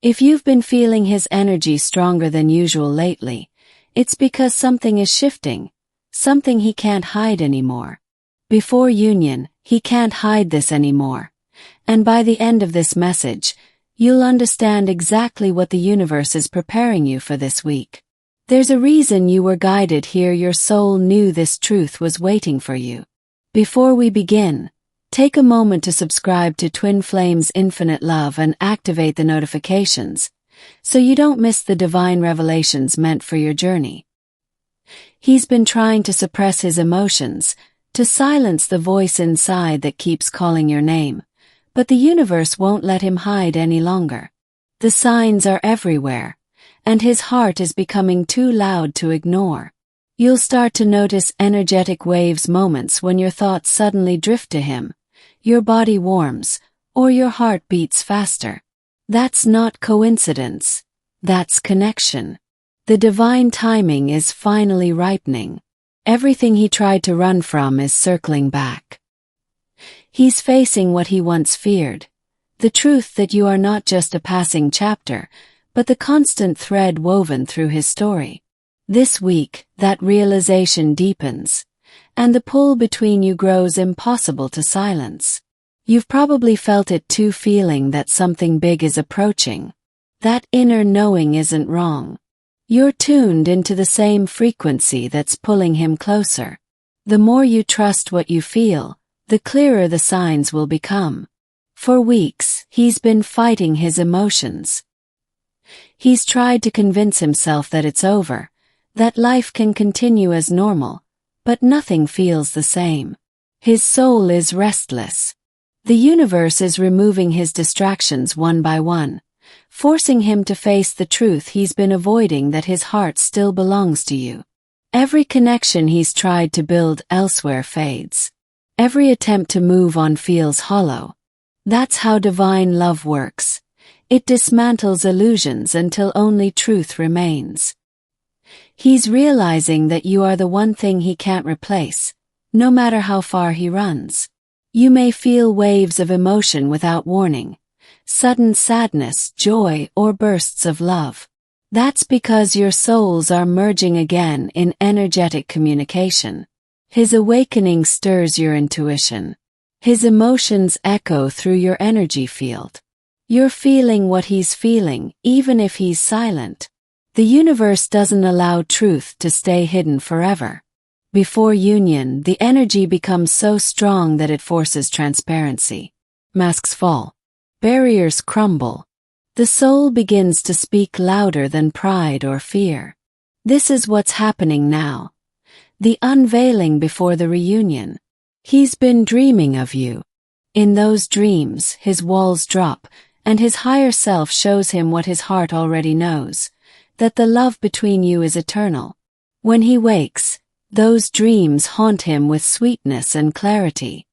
If you've been feeling his energy stronger than usual lately, it's because something is shifting, something he can't hide anymore. Before union, he can't hide this anymore. And by the end of this message, you'll understand exactly what the universe is preparing you for this week. There's a reason you were guided here. Your soul knew this truth was waiting for you. Before we begin, take a moment to subscribe to Twin Flames Infinite Love and activate the notifications, so you don't miss the divine revelations meant for your journey. He's been trying to suppress his emotions, to silence the voice inside that keeps calling your name, but the universe won't let him hide any longer. The signs are everywhere, and his heart is becoming too loud to ignore. You'll start to notice energetic waves, moments when your thoughts suddenly drift to him, your body warms, or your heart beats faster. That's not coincidence. That's connection. The divine timing is finally ripening. Everything he tried to run from is circling back. He's facing what he once feared, the truth that you are not just a passing chapter, but the constant thread woven through his story. This week, that realization deepens, and the pull between you grows impossible to silence. You've probably felt it too, feeling that something big is approaching. That inner knowing isn't wrong. You're tuned into the same frequency that's pulling him closer. The more you trust what you feel, the clearer the signs will become. For weeks, he's been fighting his emotions. He's tried to convince himself that it's over, that life can continue as normal, but nothing feels the same. His soul is restless. The universe is removing his distractions one by one, forcing him to face the truth he's been avoiding, that his heart still belongs to you. Every connection he's tried to build elsewhere fades. Every attempt to move on feels hollow. That's how divine love works. It dismantles illusions until only truth remains. He's realizing that you are the one thing he can't replace, no matter how far he runs. You may feel waves of emotion without warning, sudden sadness, joy, or bursts of love. That's because your souls are merging again in energetic communication. His awakening stirs your intuition. His emotions echo through your energy field. You're feeling what he's feeling, even if he's silent. The universe doesn't allow truth to stay hidden forever. Before union, the energy becomes so strong that it forces transparency. Masks fall. Barriers crumble. The soul begins to speak louder than pride or fear. This is what's happening now. The unveiling before the reunion. He's been dreaming of you. In those dreams, his walls drop, and his higher self shows him what his heart already knows, that the love between you is eternal. When he wakes, those dreams haunt him with sweetness and clarity.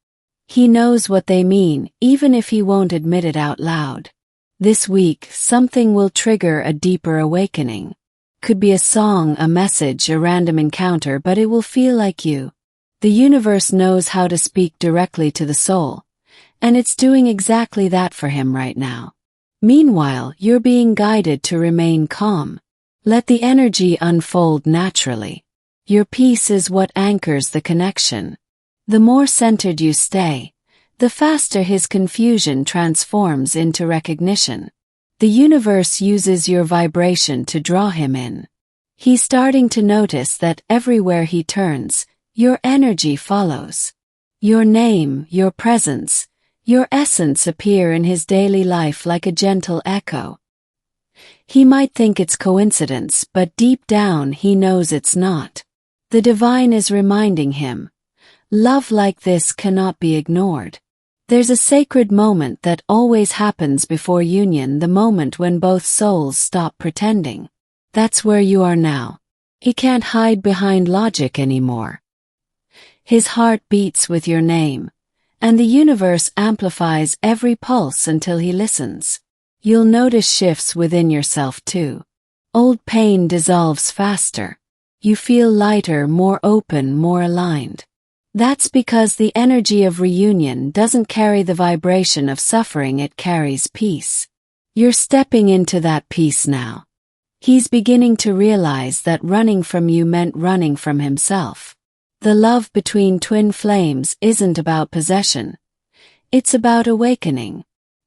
He knows what they mean, even if he won't admit it out loud. This week, something will trigger a deeper awakening. Could be a song, a message, a random encounter, but it will feel like you. The universe knows how to speak directly to the soul, and it's doing exactly that for him right now. Meanwhile, you're being guided to remain calm. Let the energy unfold naturally. Your peace is what anchors the connection. The more centered you stay, the faster his confusion transforms into recognition. The universe uses your vibration to draw him in. He's starting to notice that everywhere he turns, your energy follows. Your name, your presence, your essence appear in his daily life like a gentle echo. He might think it's coincidence, but deep down he knows it's not. The divine is reminding him, love like this cannot be ignored. There's a sacred moment that always happens before union, the moment when both souls stop pretending. That's where you are now. He can't hide behind logic anymore. His heart beats with your name, and the universe amplifies every pulse until he listens. You'll notice shifts within yourself too. Old pain dissolves faster. You feel lighter, more open, more aligned. That's because the energy of reunion doesn't carry the vibration of suffering, it carries peace. You're stepping into that peace now. He's beginning to realize that running from you meant running from himself. The love between twin flames isn't about possession. It's about awakening.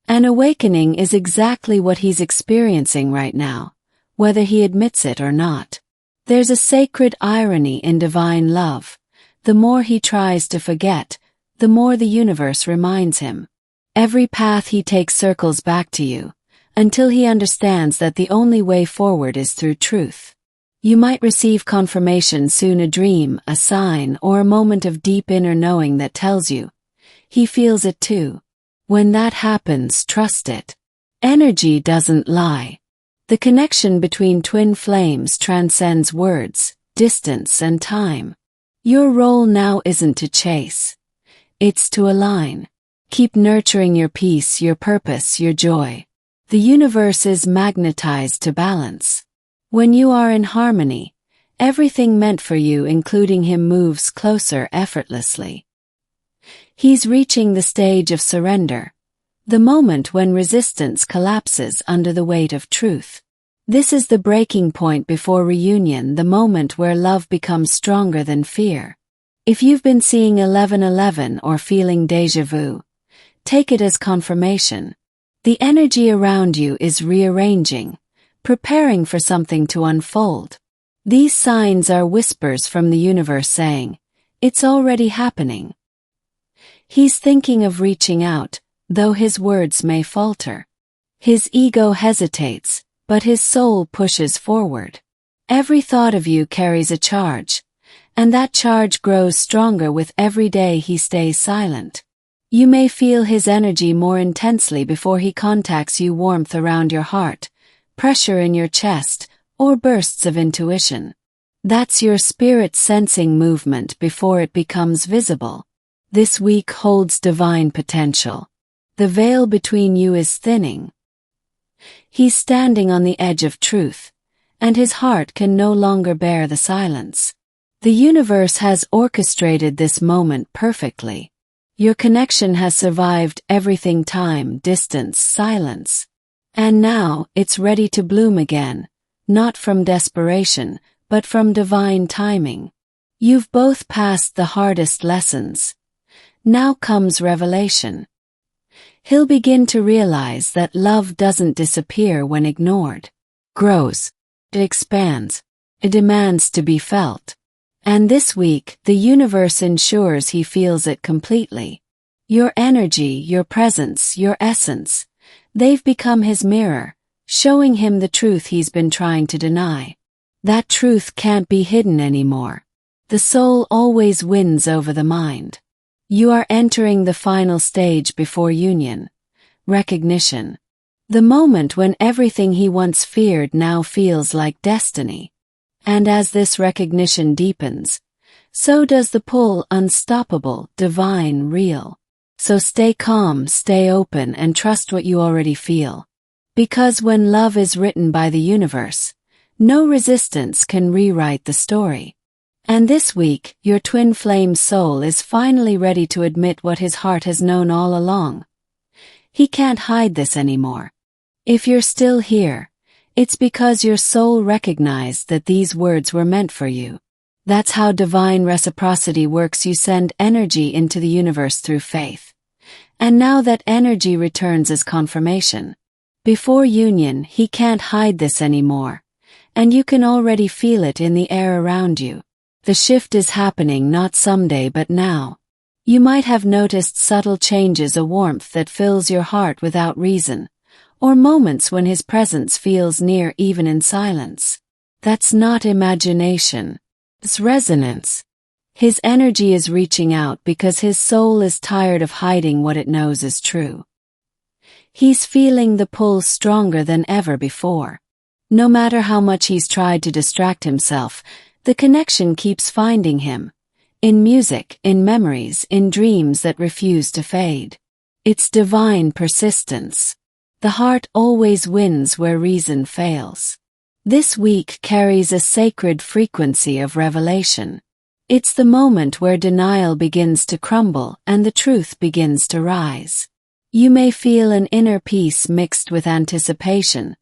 An awakening is exactly what he's experiencing right now, whether he admits it or not. There's a sacred irony in divine love. The more he tries to forget, the more the universe reminds him. Every path he takes circles back to you, until he understands that the only way forward is through truth. You might receive confirmation soon, a dream, a sign, or a moment of deep inner knowing that tells you. He feels it too. When that happens, trust it. Energy doesn't lie. The connection between twin flames transcends words, distance, and time. Your role now isn't to chase. It's to align. Keep nurturing your peace, your purpose, your joy. The universe is magnetized to balance. When you are in harmony, everything meant for you, including him, moves closer effortlessly. He's reaching the stage of surrender, the moment when resistance collapses under the weight of truth. This is the breaking point before reunion, the moment where love becomes stronger than fear. If you've been seeing 1111 or feeling déjà vu, take it as confirmation. The energy around you is rearranging, preparing for something to unfold. These signs are whispers from the universe saying, it's already happening. He's thinking of reaching out, though his words may falter. His ego hesitates, but his soul pushes forward. Every thought of you carries a charge, and that charge grows stronger with every day he stays silent. You may feel his energy more intensely before he contacts you, warmth around your heart, pressure in your chest, or bursts of intuition. That's your spirit sensing movement before it becomes visible. This week holds divine potential. The veil between you is thinning. He's standing on the edge of truth, and his heart can no longer bear the silence. The universe has orchestrated this moment perfectly. Your connection has survived everything: time, distance, silence. And now, it's ready to bloom again, not from desperation, but from divine timing. You've both passed the hardest lessons. Now comes revelation. He'll begin to realize that love doesn't disappear when ignored. Grows. It expands. It demands to be felt. And this week, the universe ensures he feels it completely. Your energy, your presence, your essence, they've become his mirror, showing him the truth he's been trying to deny. That truth can't be hidden anymore. The soul always wins over the mind. You are entering the final stage before union. Recognition. The moment when everything he once feared now feels like destiny. And as this recognition deepens, so does the pull, unstoppable, divine, real. So stay calm, stay open, and trust what you already feel. Because when love is written by the universe, no resistance can rewrite the story. And this week, your twin flame soul is finally ready to admit what his heart has known all along. He can't hide this anymore. If you're still here, it's because your soul recognized that these words were meant for you. That's how divine reciprocity works. You send energy into the universe through faith. And now that energy returns as confirmation. Before union, he can't hide this anymore. And you can already feel it in the air around you. The shift is happening not someday but now. You might have noticed subtle changes, a warmth that fills your heart without reason, or moments when his presence feels near even in silence. That's not imagination. It's resonance. His energy is reaching out because his soul is tired of hiding what it knows is true. He's feeling the pull stronger than ever before. No matter how much he's tried to distract himself, the connection keeps finding him. In music, in memories, in dreams that refuse to fade. It's divine persistence. The heart always wins where reason fails. This week carries a sacred frequency of revelation. It's the moment where denial begins to crumble and the truth begins to rise. You may feel an inner peace mixed with anticipation,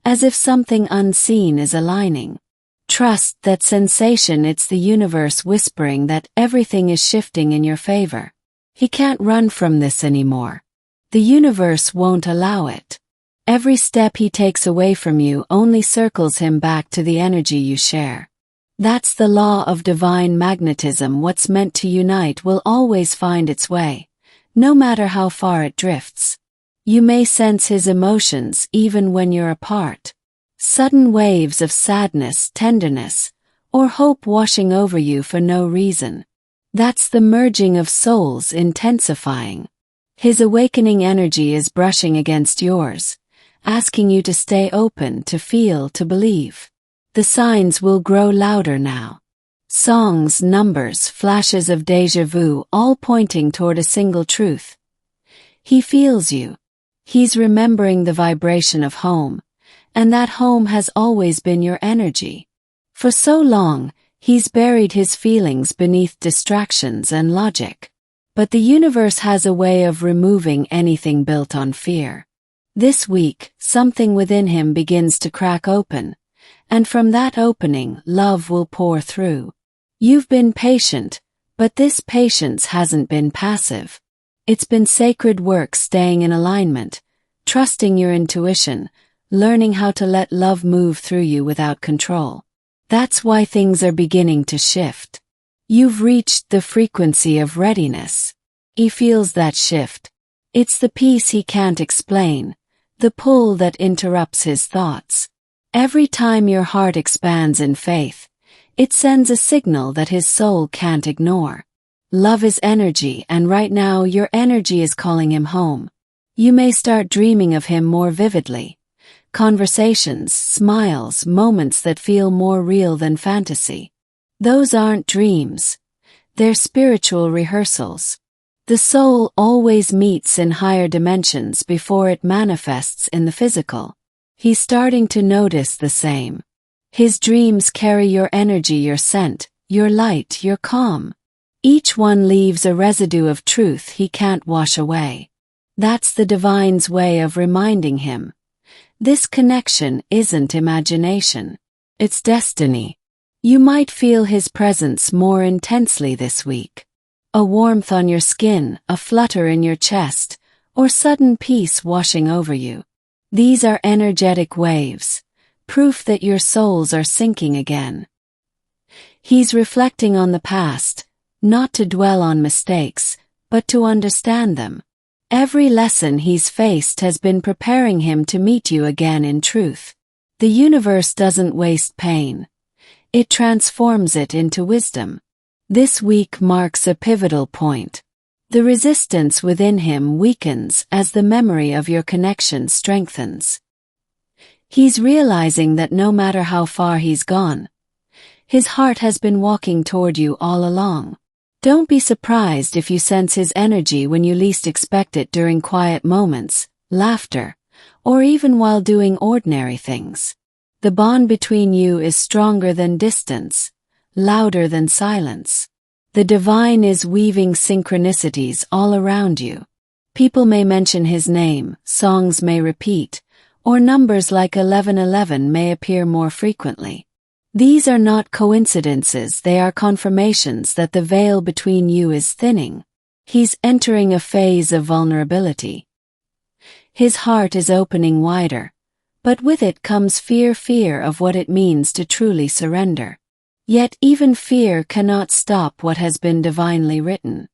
as if something unseen is aligning. Trust that sensation. It's the universe whispering that everything is shifting in your favor. He can't run from this anymore. The universe won't allow it. Every step he takes away from you only circles him back to the energy you share. That's the law of divine magnetism. What's meant to unite will always find its way, no matter how far it drifts. You may sense his emotions even when you're apart. Sudden waves of sadness, tenderness, or hope washing over you for no reason. That's the merging of souls intensifying. His awakening energy is brushing against yours, asking you to stay open, to feel, to believe. The signs will grow louder now. Songs, numbers, flashes of déjà vu, all pointing toward a single truth. He feels you. He's remembering the vibration of home, and that home has always been your energy. For so long, he's buried his feelings beneath distractions and logic. But the universe has a way of removing anything built on fear. This week, something within him begins to crack open, and from that opening, love will pour through. You've been patient, but this patience hasn't been passive. It's been sacred work, staying in alignment, trusting your intuition, learning how to let love move through you without control. That's why things are beginning to shift. You've reached the frequency of readiness. He feels that shift. It's the peace he can't explain, the pull that interrupts his thoughts. Every time your heart expands in faith, it sends a signal that his soul can't ignore. Love is energy, and right now your energy is calling him home. You may start dreaming of him more vividly. Conversations, smiles, moments that feel more real than fantasy. Those aren't dreams. They're spiritual rehearsals. The soul always meets in higher dimensions before it manifests in the physical. He's starting to notice the same. His dreams carry your energy, your scent, your light, your calm. Each one leaves a residue of truth he can't wash away. That's the divine's way of reminding him. This connection isn't imagination. It's destiny. You might feel his presence more intensely this week. A warmth on your skin, a flutter in your chest, or sudden peace washing over you. These are energetic waves, proof that your souls are syncing again. He's reflecting on the past, not to dwell on mistakes, but to understand them. Every lesson he's faced has been preparing him to meet you again in truth. The universe doesn't waste pain. It transforms it into wisdom. This week marks a pivotal point. The resistance within him weakens as the memory of your connection strengthens. He's realizing that no matter how far he's gone, his heart has been walking toward you all along. Don't be surprised if you sense his energy when you least expect it, during quiet moments, laughter, or even while doing ordinary things. The bond between you is stronger than distance, louder than silence. The divine is weaving synchronicities all around you. People may mention his name, songs may repeat, or numbers like 1111 may appear more frequently. These are not coincidences, they are confirmations that the veil between you is thinning. He's entering a phase of vulnerability. His heart is opening wider, but with it comes fear of what it means to truly surrender. Yet even fear cannot stop what has been divinely written.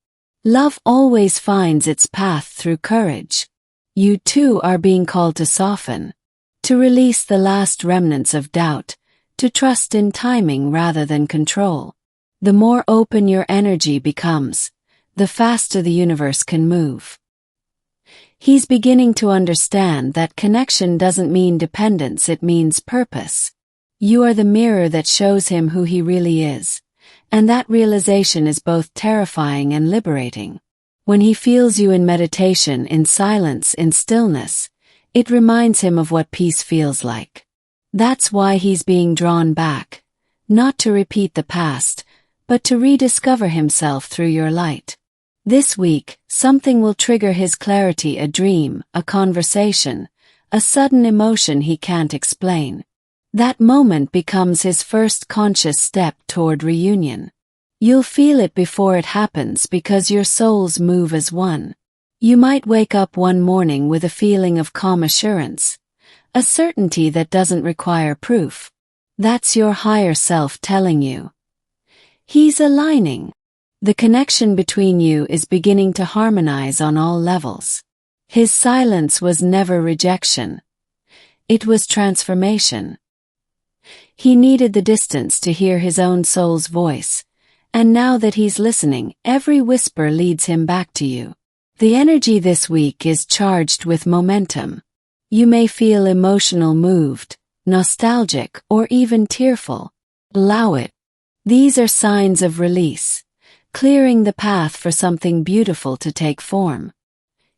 Love always finds its path through courage. You too are being called to soften, to release the last remnants of doubt, to trust in timing rather than control. The more open your energy becomes, the faster the universe can move. He's beginning to understand that connection doesn't mean dependence, it means purpose. You are the mirror that shows him who he really is, and that realization is both terrifying and liberating. When he feels you in meditation, in silence, in stillness, it reminds him of what peace feels like. That's why he's being drawn back, not to repeat the past, but to rediscover himself through your light. This week, something will trigger his clarity, a dream, a conversation, a sudden emotion he can't explain. That moment becomes his first conscious step toward reunion. You'll feel it before it happens because your souls move as one. You might wake up one morning with a feeling of calm assurance, a certainty that doesn't require proof. That's your higher self telling you. He's aligning. The connection between you is beginning to harmonize on all levels. His silence was never rejection. It was transformation. He needed the distance to hear his own soul's voice, and now that he's listening, every whisper leads him back to you. The energy this week is charged with momentum. You may feel emotional, moved, nostalgic, or even tearful. Allow it. These are signs of release, clearing the path for something beautiful to take form.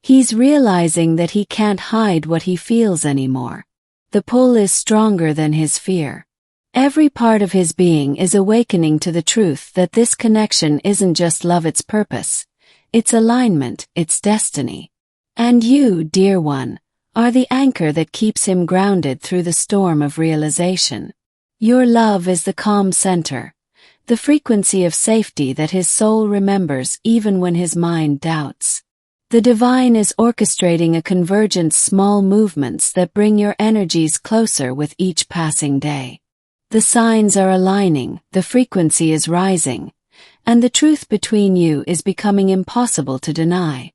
He's realizing that he can't hide what he feels anymore. The pull is stronger than his fear. Every part of his being is awakening to the truth that this connection isn't just love, it's purpose, it's alignment, it's destiny. And you, dear one, are the anchor that keeps him grounded through the storm of realization. Your love is the calm center, the frequency of safety that his soul remembers even when his mind doubts. The divine is orchestrating a convergence, small movements that bring your energies closer with each passing day. The signs are aligning, the frequency is rising, and the truth between you is becoming impossible to deny.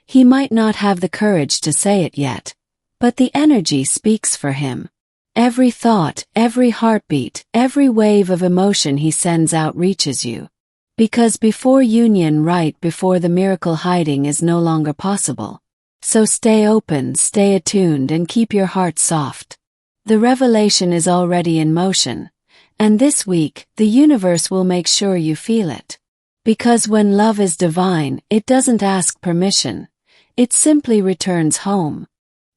He might not have the courage to say it yet, but the energy speaks for him. Every thought, every heartbeat, every wave of emotion he sends out reaches you. Because before union, right before the miracle, hiding is no longer possible. So stay open, stay attuned, and keep your heart soft. The revelation is already in motion, and this week, the universe will make sure you feel it. Because when love is divine, it doesn't ask permission, it simply returns home.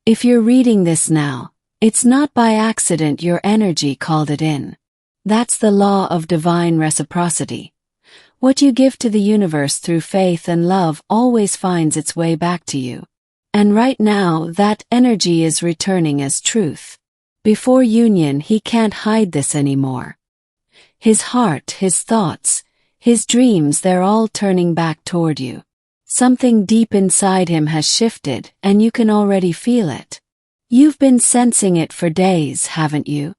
If you're reading this now, it's not by accident your energy called it in. That's the law of divine reciprocity. What you give to the universe through faith and love always finds its way back to you. And right now, that energy is returning as truth. Before union, he can't hide this anymore. His heart, his thoughts, his dreams, they're all turning back toward you. Something deep inside him has shifted, and you can already feel it. You've been sensing it for days, haven't you?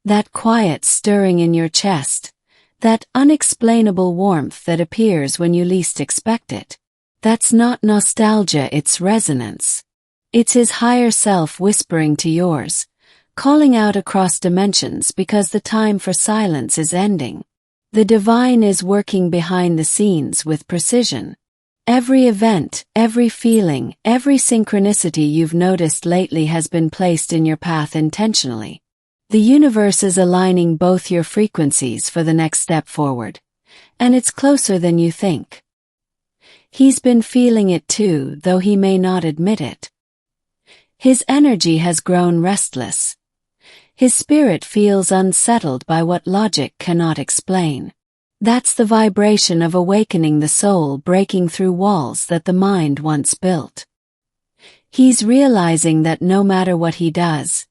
That quiet stirring in your chest, that unexplainable warmth that appears when you least expect it. That's not nostalgia, it's resonance. It's his higher self whispering to yours, calling out across dimensions because the time for silence is ending. The divine is working behind the scenes with precision. Every event, every feeling, every synchronicity you've noticed lately has been placed in your path intentionally. The universe is aligning both your frequencies for the next step forward, and it's closer than you think. He's been feeling it too, though he may not admit it. His energy has grown restless. His spirit feels unsettled by what logic cannot explain. That's the vibration of awakening, the soul breaking through walls that the mind once built. He's realizing that no matter what he does,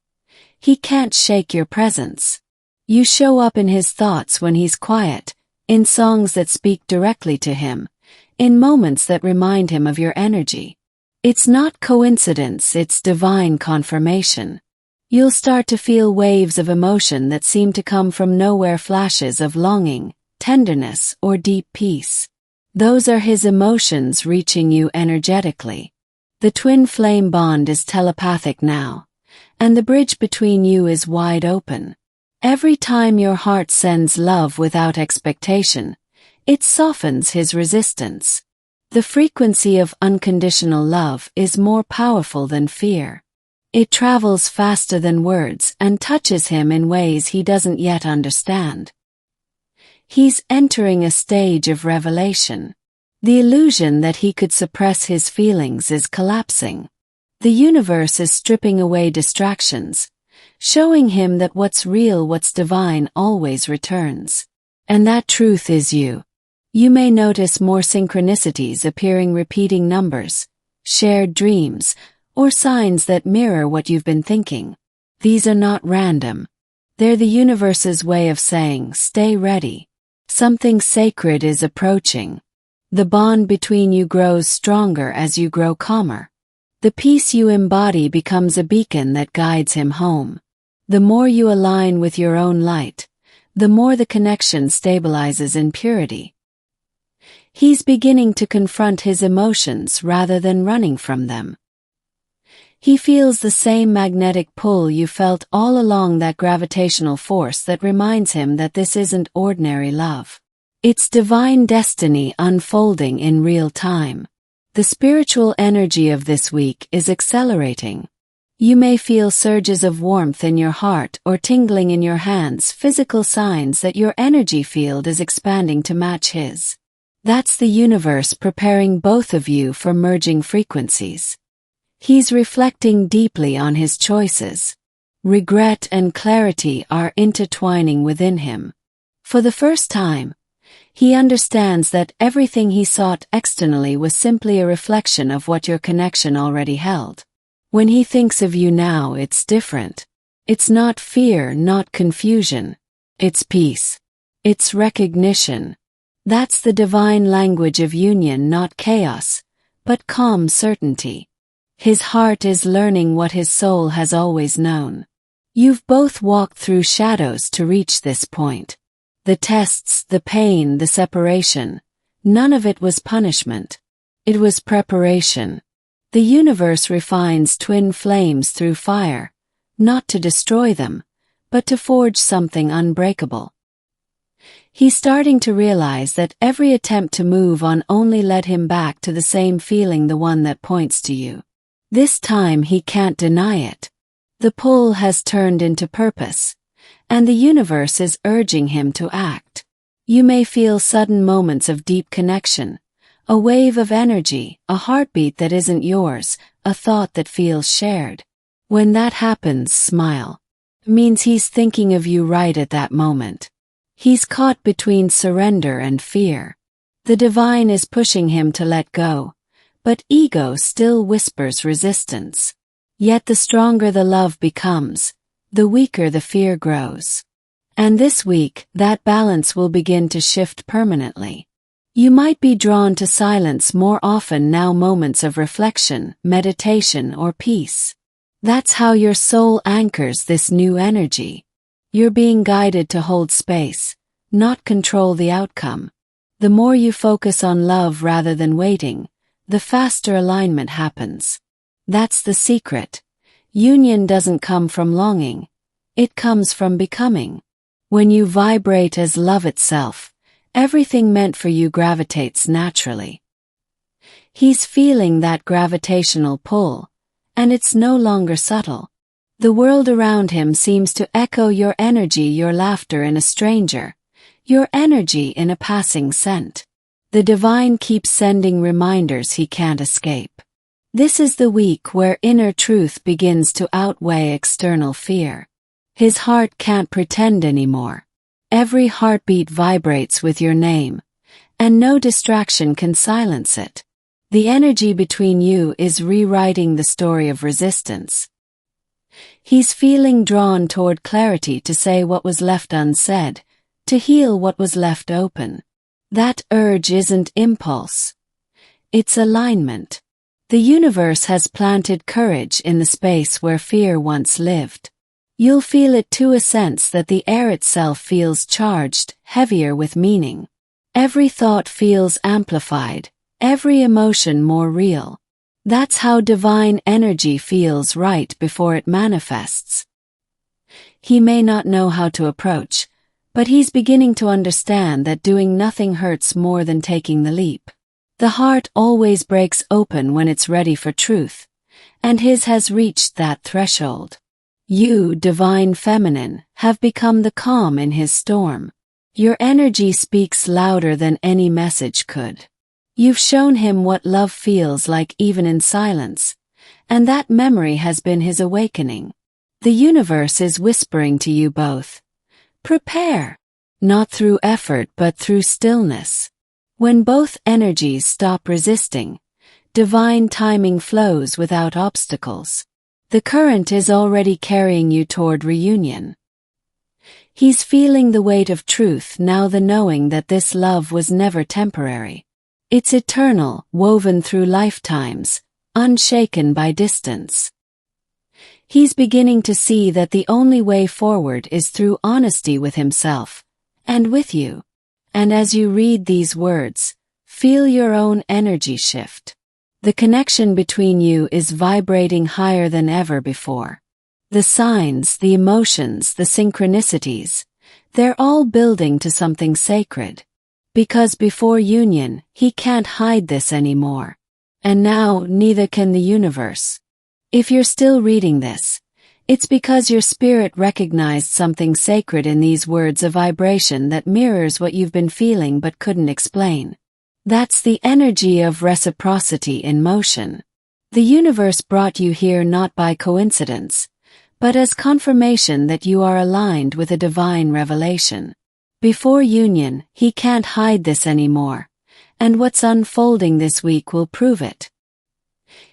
he can't shake your presence. You show up in his thoughts when he's quiet, in songs that speak directly to him, in moments that remind him of your energy. It's not coincidence, it's divine confirmation. You'll start to feel waves of emotion that seem to come from nowhere, flashes of longing, tenderness, or deep peace. Those are his emotions reaching you energetically. The twin flame bond is telepathic now, and the bridge between you is wide open. Every time your heart sends love without expectation, it softens his resistance. The frequency of unconditional love is more powerful than fear. It travels faster than words and touches him in ways he doesn't yet understand. He's entering a stage of revelation. The illusion that he could suppress his feelings is collapsing. The universe is stripping away distractions, showing him that what's real, what's divine, always returns. And that truth is you. You may notice more synchronicities appearing, repeating numbers, shared dreams, or signs that mirror what you've been thinking. These are not random. They're the universe's way of saying, stay ready. Something sacred is approaching. The bond between you grows stronger as you grow calmer. The peace you embody becomes a beacon that guides him home. The more you align with your own light, the more the connection stabilizes in purity. He's beginning to confront his emotions rather than running from them. He feels the same magnetic pull you felt all along, that gravitational force that reminds him that this isn't ordinary love. It's divine destiny unfolding in real time. The spiritual energy of this week is accelerating. You may feel surges of warmth in your heart or tingling in your hands, physical signs that your energy field is expanding to match his. That's the universe preparing both of you for merging frequencies. He's reflecting deeply on his choices. Regret and clarity are intertwining within him. For the first time, he understands that everything he sought externally was simply a reflection of what your connection already held. When he thinks of you now, it's different. It's not fear, not confusion. It's peace. It's recognition. That's the divine language of union, not chaos, but calm certainty. His heart is learning what his soul has always known. You've both walked through shadows to reach this point. The tests, the pain, the separation, none of it was punishment. It was preparation. The universe refines twin flames through fire, not to destroy them, but to forge something unbreakable. He's starting to realize that every attempt to move on only led him back to the same feeling, the one that points to you. This time he can't deny it. The pull has turned into purpose, and the universe is urging him to act. You may feel sudden moments of deep connection, a wave of energy, a heartbeat that isn't yours, a thought that feels shared. When that happens, smile. It means he's thinking of you right at that moment. He's caught between surrender and fear. The divine is pushing him to let go, but ego still whispers resistance. Yet the stronger the love becomes, the weaker the fear grows. And this week, that balance will begin to shift permanently. You might be drawn to silence more often now, moments of reflection, meditation, or peace. That's how your soul anchors this new energy. You're being guided to hold space, not control the outcome. The more you focus on love rather than waiting, the faster alignment happens. That's the secret. Union doesn't come from longing. It comes from becoming. When you vibrate as love itself, everything meant for you gravitates naturally. He's feeling that gravitational pull, and it's no longer subtle. The world around him seems to echo your energy, your laughter in a stranger, your energy in a passing scent. The divine keeps sending reminders he can't escape. This is the week where inner truth begins to outweigh external fear. His heart can't pretend anymore. Every heartbeat vibrates with your name, and no distraction can silence it. The energy between you is rewriting the story of resistance. He's feeling drawn toward clarity, to say what was left unsaid, to heal what was left open. That urge isn't impulse. It's alignment. The universe has planted courage in the space where fear once lived. You'll feel it to a sense that the air itself feels charged, heavier with meaning. Every thought feels amplified, every emotion more real. That's how divine energy feels right before it manifests. He may not know how to approach, but he's beginning to understand that doing nothing hurts more than taking the leap. The heart always breaks open when it's ready for truth, and his has reached that threshold. You, divine feminine, have become the calm in his storm. Your energy speaks louder than any message could. You've shown him what love feels like even in silence, and that memory has been his awakening. The universe is whispering to you both. Prepare, not through effort but through stillness. When both energies stop resisting, divine timing flows without obstacles. The current is already carrying you toward reunion. He's feeling the weight of truth now, the knowing that this love was never temporary. It's eternal, woven through lifetimes, unshaken by distance. He's beginning to see that the only way forward is through honesty with himself, and with you. And as you read these words, feel your own energy shift. The connection between you is vibrating higher than ever before. The signs, the emotions, the synchronicities, they're all building to something sacred. Because before union, he can't hide this anymore. And now, neither can the universe. If you're still reading this, it's because your spirit recognized something sacred in these words, a vibration that mirrors what you've been feeling but couldn't explain. That's the energy of reciprocity in motion. The universe brought you here not by coincidence, but as confirmation that you are aligned with a divine revelation. Before union, he can't hide this anymore, and what's unfolding this week will prove it.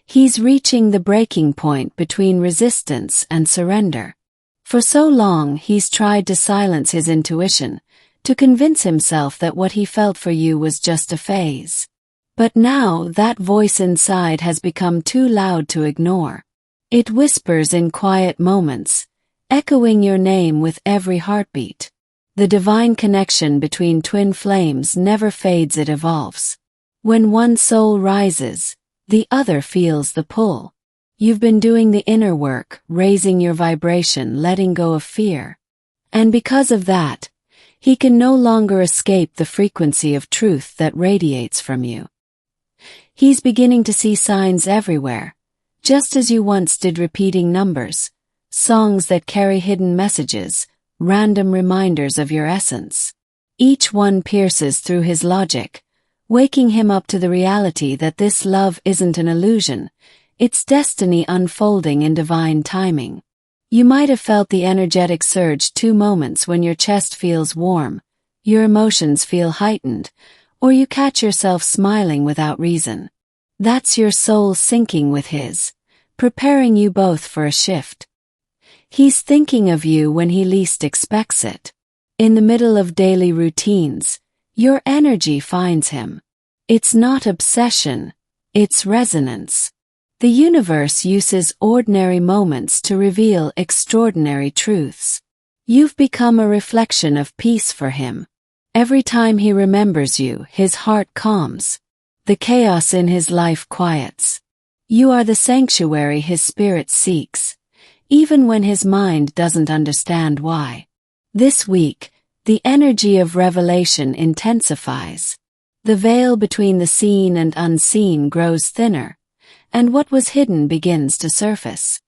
He's reaching the breaking point between resistance and surrender. For so long he's tried to silence his intuition, to convince himself that what he felt for you was just a phase. But now that voice inside has become too loud to ignore. It whispers in quiet moments, echoing your name with every heartbeat. The divine connection between twin flames never fades, it evolves. When one soul rises, the other feels the pull. You've been doing the inner work, raising your vibration, letting go of fear. And because of that, he can no longer escape the frequency of truth that radiates from you. He's beginning to see signs everywhere, just as you once did, repeating numbers, songs that carry hidden messages, random reminders of your essence. Each one pierces through his logic, waking him up to the reality that this love isn't an illusion, it's destiny unfolding in divine timing. You might have felt the energetic surge 2 moments when your chest feels warm, your emotions feel heightened, or you catch yourself smiling without reason. That's your soul syncing with his, preparing you both for a shift. He's thinking of you when he least expects it. In the middle of daily routines, your energy finds him. It's not obsession, it's resonance. The universe uses ordinary moments to reveal extraordinary truths. You've become a reflection of peace for him. Every time he remembers you, his heart calms. The chaos in his life quiets. You are the sanctuary his spirit seeks, even when his mind doesn't understand why. This week, the energy of revelation intensifies. The veil between the seen and unseen grows thinner, and what was hidden begins to surface.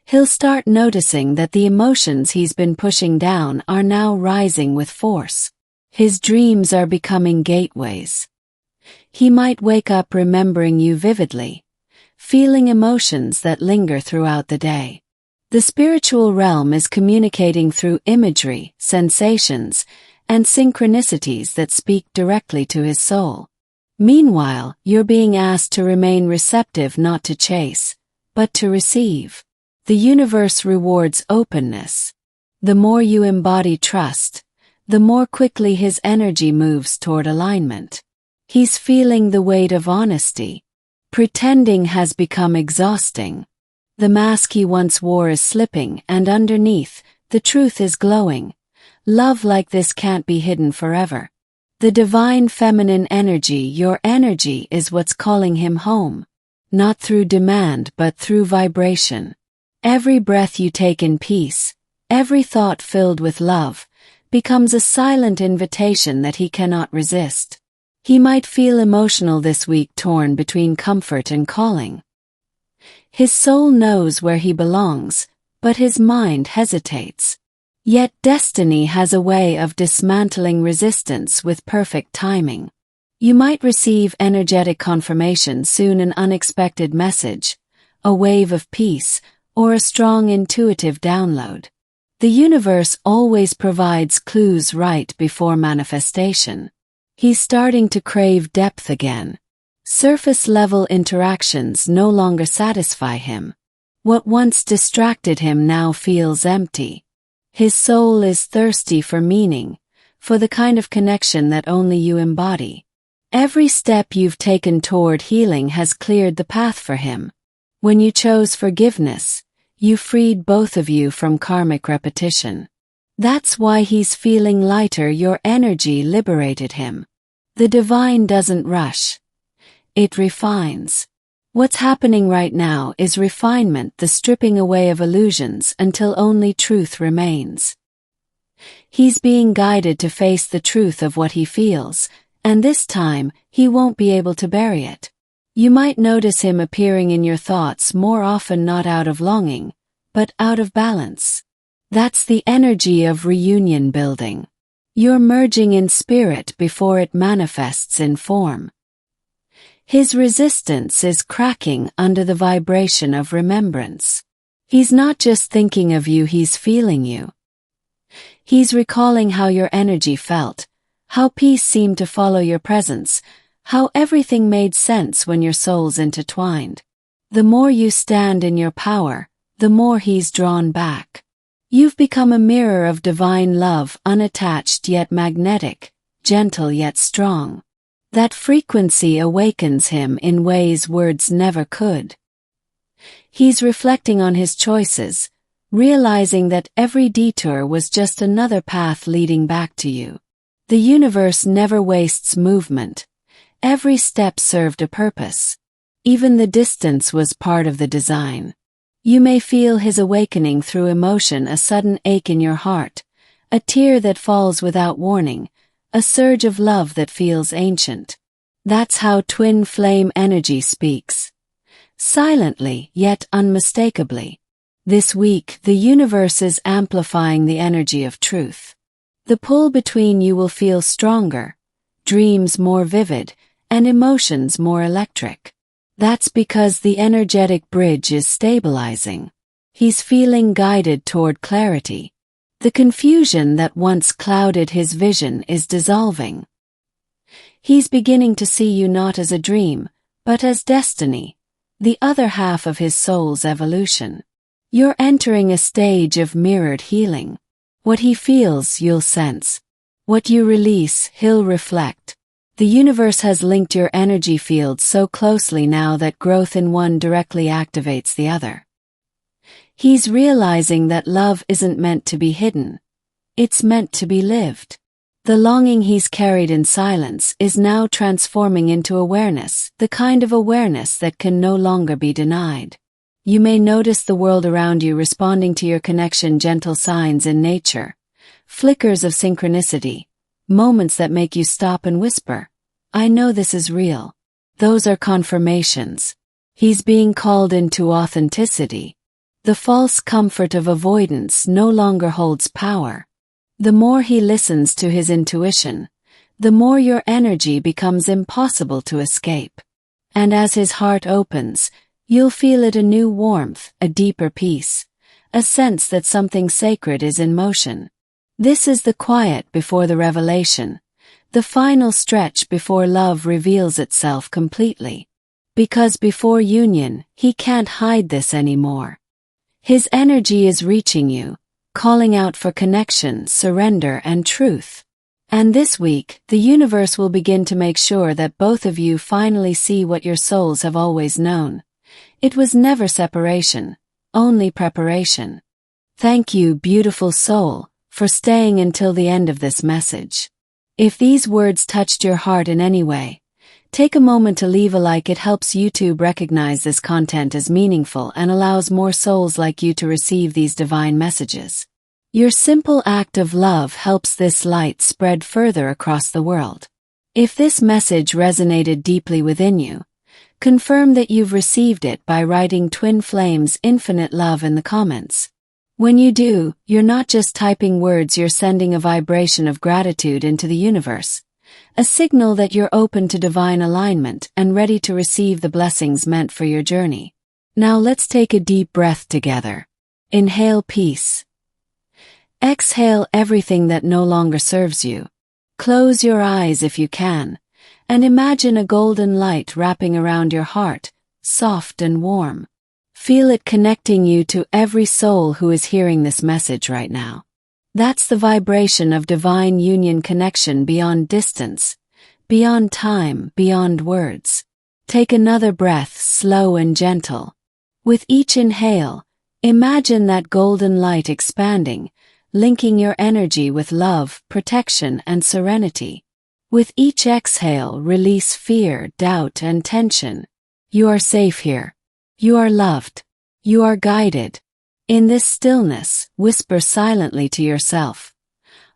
He'll start noticing that the emotions he's been pushing down are now rising with force. His dreams are becoming gateways. He might wake up remembering you vividly, feeling emotions that linger throughout the day. The spiritual realm is communicating through imagery, sensations, and synchronicities that speak directly to his soul. Meanwhile, you're being asked to remain receptive, not to chase, but to receive. The universe rewards openness. The more you embody trust, the more quickly his energy moves toward alignment. He's feeling the weight of honesty. Pretending has become exhausting. The mask he once wore is slipping, and underneath, the truth is glowing. Love like this can't be hidden forever. The divine feminine energy, your energy, is what's calling him home. Not through demand but through vibration. Every breath you take in peace, every thought filled with love, becomes a silent invitation that he cannot resist. He might feel emotional this week, torn between comfort and calling. His soul knows where he belongs, but his mind hesitates. Yet destiny has a way of dismantling resistance with perfect timing. You might receive energetic confirmation soon, an unexpected message, a wave of peace, or a strong intuitive download. The universe always provides clues right before manifestation. He's starting to crave depth again. Surface-level interactions no longer satisfy him. What once distracted him now feels empty. His soul is thirsty for meaning, for the kind of connection that only you embody. Every step you've taken toward healing has cleared the path for him. When you chose forgiveness, you freed both of you from karmic repetition. That's why he's feeling lighter. Your energy liberated him. The divine doesn't rush. It refines. What's happening right now is refinement, the stripping away of illusions until only truth remains. He's being guided to face the truth of what he feels, and this time, he won't be able to bury it. You might notice him appearing in your thoughts more often, not out of longing, but out of balance. That's the energy of reunion building. You're merging in spirit before it manifests in form. His resistance is cracking under the vibration of remembrance. He's not just thinking of you, he's feeling you. He's recalling how your energy felt, how peace seemed to follow your presence, how everything made sense when your souls intertwined. The more you stand in your power, the more he's drawn back. You've become a mirror of divine love, unattached yet magnetic, gentle yet strong. That frequency awakens him in ways words never could. He's reflecting on his choices, realizing that every detour was just another path leading back to you. The universe never wastes movement. Every step served a purpose. Even the distance was part of the design. You may feel his awakening through emotion, a sudden ache in your heart, a tear that falls without warning, a surge of love that feels ancient. That's how twin flame energy speaks. Silently, yet unmistakably. This week, the universe is amplifying the energy of truth. The pull between you will feel stronger, dreams more vivid, and emotions more electric. That's because the energetic bridge is stabilizing. He's feeling guided toward clarity. The confusion that once clouded his vision is dissolving. He's beginning to see you not as a dream, but as destiny, the other half of his soul's evolution. You're entering a stage of mirrored healing. What he feels, you'll sense. What you release, he'll reflect. The universe has linked your energy fields so closely now that growth in one directly activates the other. He's realizing that love isn't meant to be hidden. It's meant to be lived. The longing he's carried in silence is now transforming into awareness, the kind of awareness that can no longer be denied. You may notice the world around you responding to your connection, gentle signs in nature, flickers of synchronicity, moments that make you stop and whisper, "I know this is real." Those are confirmations. He's being called into authenticity. The false comfort of avoidance no longer holds power. The more he listens to his intuition, the more your energy becomes impossible to escape. And as his heart opens, you'll feel it, a new warmth, a deeper peace, a sense that something sacred is in motion. This is the quiet before the revelation, the final stretch before love reveals itself completely. Because before union, he can't hide this anymore. His energy is reaching you, calling out for connection, surrender, and truth. And this week, the universe will begin to make sure that both of you finally see what your souls have always known. It was never separation, only preparation. Thank you, beautiful soul, for staying until the end of this message. If these words touched your heart in any way, take a moment to leave a like. It helps YouTube recognize this content as meaningful and allows more souls like you to receive these divine messages. Your simple act of love helps this light spread further across the world. If this message resonated deeply within you, confirm that you've received it by writing Twin Flames Infinite Love in the comments. When you do, you're not just typing words, you're sending a vibration of gratitude into the universe. A signal that you're open to divine alignment and ready to receive the blessings meant for your journey. Now let's take a deep breath together. Inhale peace. Exhale everything that no longer serves you. Close your eyes if you can, and imagine a golden light wrapping around your heart, soft and warm. Feel it connecting you to every soul who is hearing this message right now. That's the vibration of divine union connection beyond distance, beyond time, beyond words. Take another breath, slow and gentle. With each inhale, imagine that golden light expanding, linking your energy with love, protection, and serenity. With each exhale, release fear, doubt, and tension. You are safe here. You are loved. You are guided. In this stillness, whisper silently to yourself,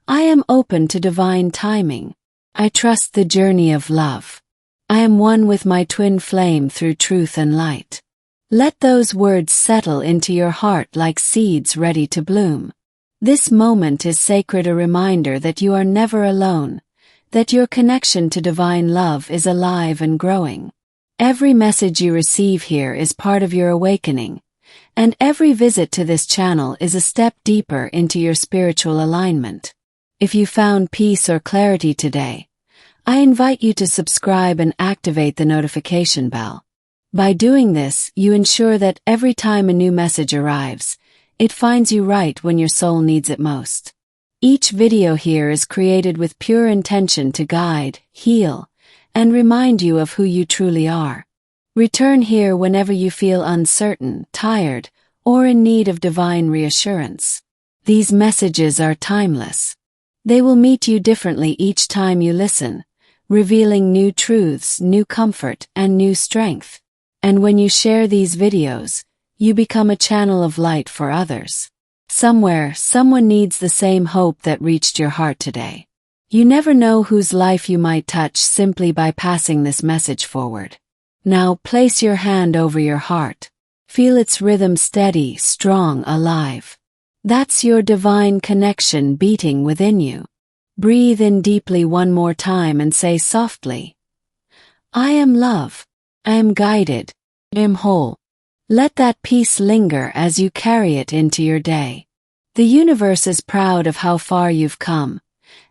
I am open to divine timing. I trust the journey of love. I am one with my twin flame through truth and light. Let those words settle into your heart like seeds ready to bloom. This moment is sacred, a reminder that you are never alone, that your connection to divine love is alive and growing. Every message you receive here is part of your awakening, and every visit to this channel is a step deeper into your spiritual alignment. If you found peace or clarity today, I invite you to subscribe and activate the notification bell. By doing this, you ensure that every time a new message arrives, it finds you right when your soul needs it most. Each video here is created with pure intention to guide, heal, and remind you of who you truly are. Return here whenever you feel uncertain, tired, or in need of divine reassurance. These messages are timeless. They will meet you differently each time you listen, revealing new truths, new comfort, and new strength. And when you share these videos, you become a channel of light for others. Somewhere, someone needs the same hope that reached your heart today. You never know whose life you might touch simply by passing this message forward. Now place your hand over your heart. Feel its rhythm steady, strong, alive. That's your divine connection beating within you. Breathe in deeply one more time and say softly, I am love. I am guided. I am whole. Let that peace linger as you carry it into your day. The universe is proud of how far you've come,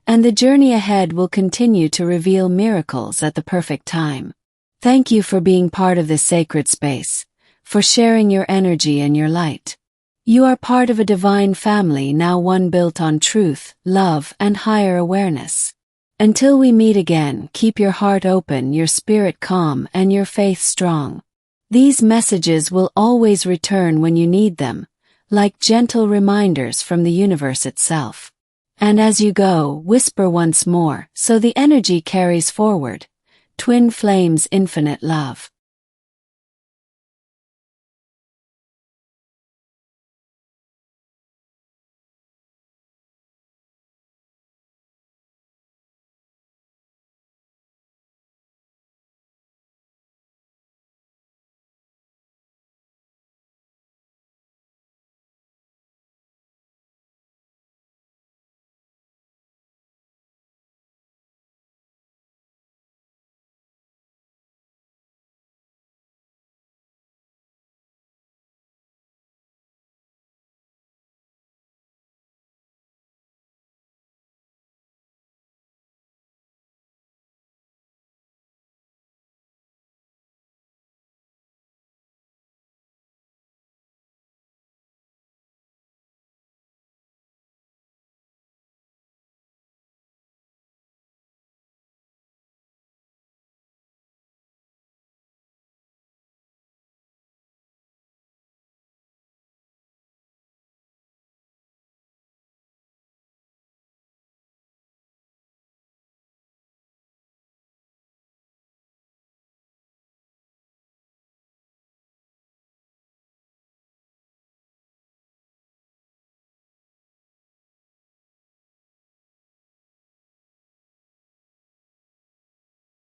and the journey ahead will continue to reveal miracles at the perfect time. Thank you for being part of this sacred space, for sharing your energy and your light. You are part of a divine family, now one built on truth, love, and higher awareness. Until we meet again, keep your heart open, your spirit calm, and your faith strong. These messages will always return when you need them, like gentle reminders from the universe itself. And as you go, whisper once more, so the energy carries forward. Twin flames, infinite love.